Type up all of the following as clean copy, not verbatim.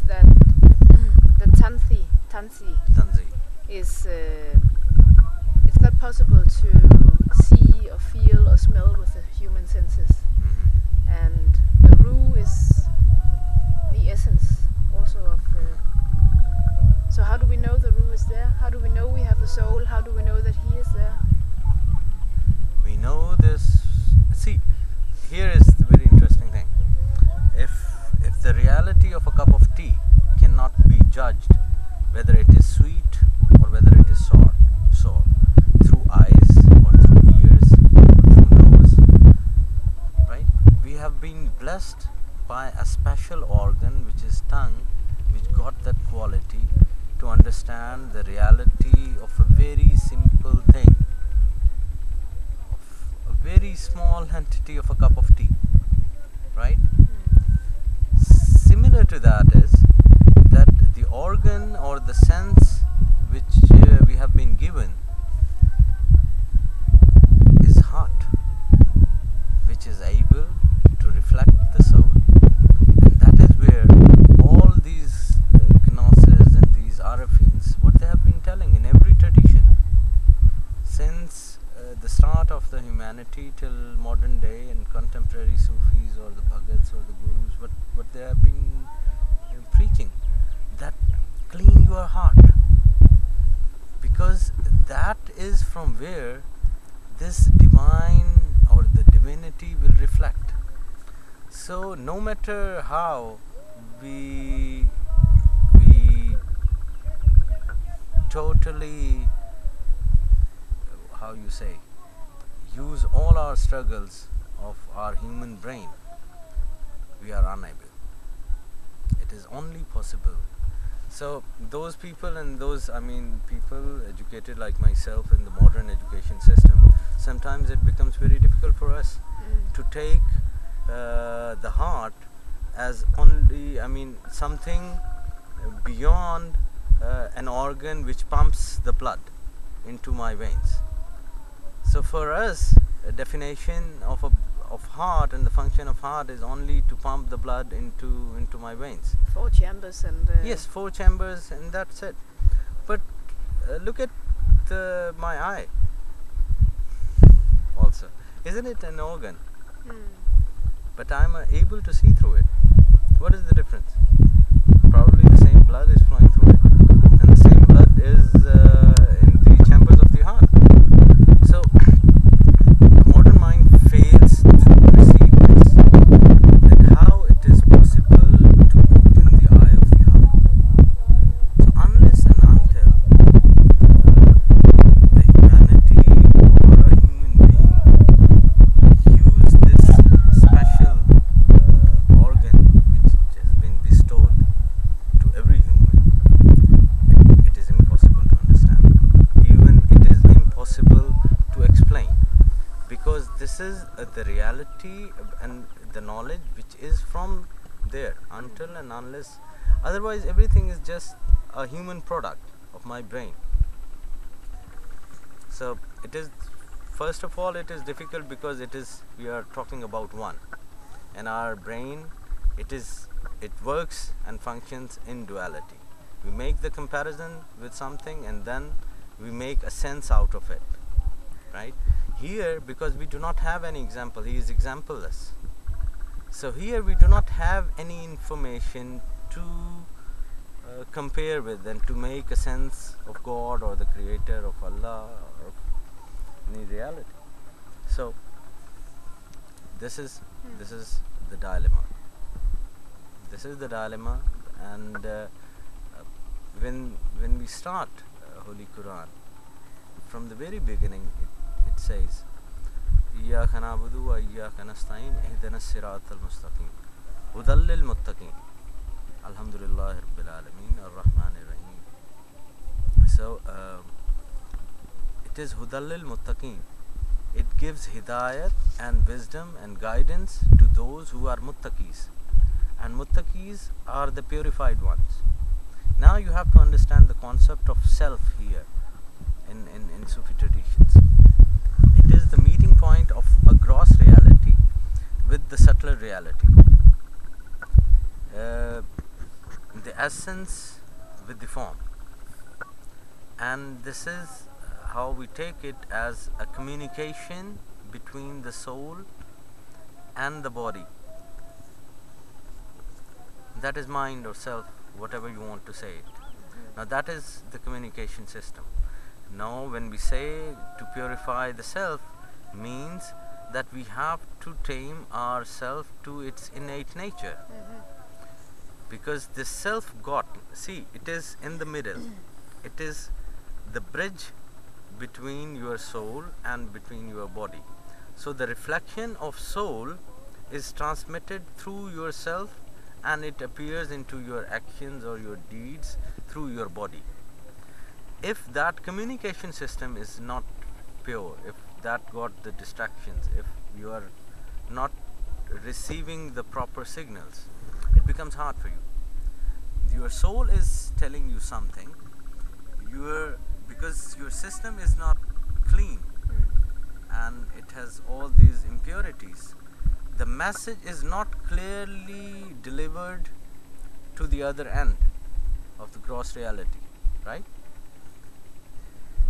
that the tansi is it's not possible to see or feel or smell with the human senses, and the Ru is the essence also of. So how do we know the Ru is there? How do we know we have a soul? How do we know that he is there? We know this. See, here is the very interesting thing. If the reality of a cup of tea cannot be judged, whether it is sweet or whether it is sour, through eyes or through ears or through nose, right? We have been blessed by a special organ, which is tongue, which got that quality to understand the reality of a very simple thing, of a very small entity of a cup of tea, right? Similar to that is that the organ or the sense which we have been given is heart, which is able to reflect the soul, and that is where all these gnosis and these arafins, what they have been telling in every tradition since the start of the humanity till modern day, and contemporary Sufis or the Bhagats or the Gurus, what they have been preaching, that clean your heart, because that is from where this divine or the divinity will reflect. So no matter how we totally, how you say, use all our struggles of our human brain, we are unable. It is only possible. So those people and those, people educated like myself in the modern education system, sometimes it becomes very difficult for us to take the heart as only, something beyond an organ which pumps the blood into my veins. So for us, a definition of heart and the function of heart is only to pump the blood into my veins. 4 chambers and yes, 4 chambers, and that's it. But look at my eye also. Isn't it an organ? But I'm able to see through it. What is the difference? Probably the same blood is flowing through it, and the same blood is in the chambers of the heart. So the modern mind fails to perceive this, that how it is possible to open the eye of the heart. So unless and until the humanity or a human being use this special organ which has been bestowed to every human, it is impossible to understand. Even it is impossible to explain, because this is the reality and the knowledge which is from there. Until and unless, otherwise everything is just a human product of my brain. So it is, first of all, it is difficult because we are talking about one, and our brain, it works and functions in duality. We make the comparison with something and then we make a sense out of it, right? Here, because we do not have any example, he is exampleless. So here we do not have any information to compare with and to make a sense of God or the creator of Allah or any reality. So this is the dilemma. This is the dilemma, and when we start Holy Quran, from the very beginning it says, إِيَّاكَ نَعْبُدُ وَإِيَّاكَ نَسْتَعِينُ اهْدِنَا الصِّرَاطَ الْمُسْتَقِيمَ هُدًى لِّلْمُتَّقِينَ Alhamdulillah Rabbil Alameen Ar-Rahman Ar-Rahim. So it is Hudal lil Muttaqeen. It gives hidayat and wisdom and guidance to those who are muttaqis, and muttaqis are the purified ones. Now you have to understand the concept of self here in Sufi traditions. It is the meeting point of a gross reality with the subtler reality. the essence with the form, and this is how we take it as a communication between the soul and the body. That is mind or self, whatever you want to say it. Now that is the communication system. Now when we say to purify the self, means that we have to tame ourself to its innate nature. Because this self got, see, it is in the middle. It is the bridge between your soul and between your body. So the reflection of soul is transmitted through yourself, and it appears into your actions or your deeds through your body. If that communication system is not pure, if that got the distractions, if you are not receiving the proper signals, it becomes hard for you. Your soul is telling you something, because your system is not clean and it has all these impurities. The message is not clearly delivered to the other end of the gross reality, right?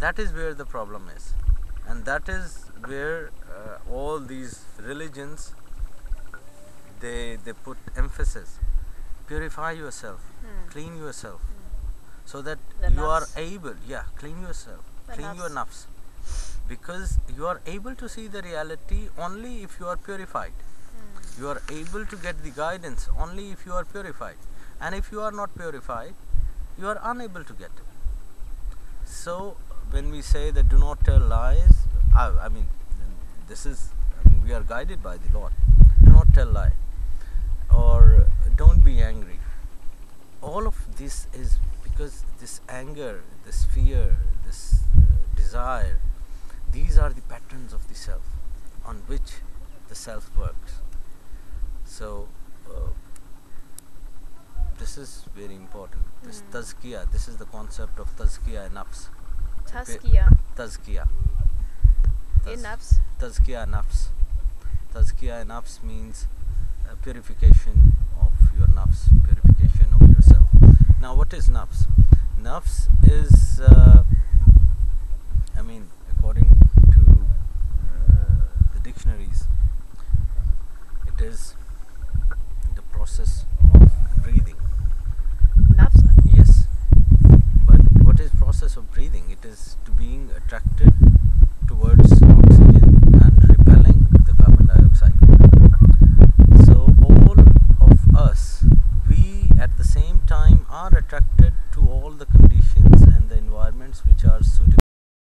That is where the problem is, and that is where all these religions they put emphasis. Purify yourself, clean yourself, so that you are able, clean yourself, clean your nafs, because you are able to see the reality only if you are purified. You are able to get the guidance only if you are purified, and if you are not purified, you are unable to get it. So when we say that do not tell lies, I mean we are guided by the Lord. Do not tell lie, or don't be angry. All of this is because this anger, this fear, this desire, these are the patterns of the self on which the self works. So this is very important. This tazkiyah, this is the concept of tazkiyah nafs. Tazkiyah. Tazkiyah. Nafs. Tazkiyah nafs. Tazkiyah nafs means purification of your nafs, purification of yourself. Now what is nafs? Nafs is, according to the dictionaries, it is the process of breathing. Nafs? Yes. But what is process of breathing? It is to being attracted towards oxygen and repelling the carbon dioxide. So all of us, we at the same time are attracted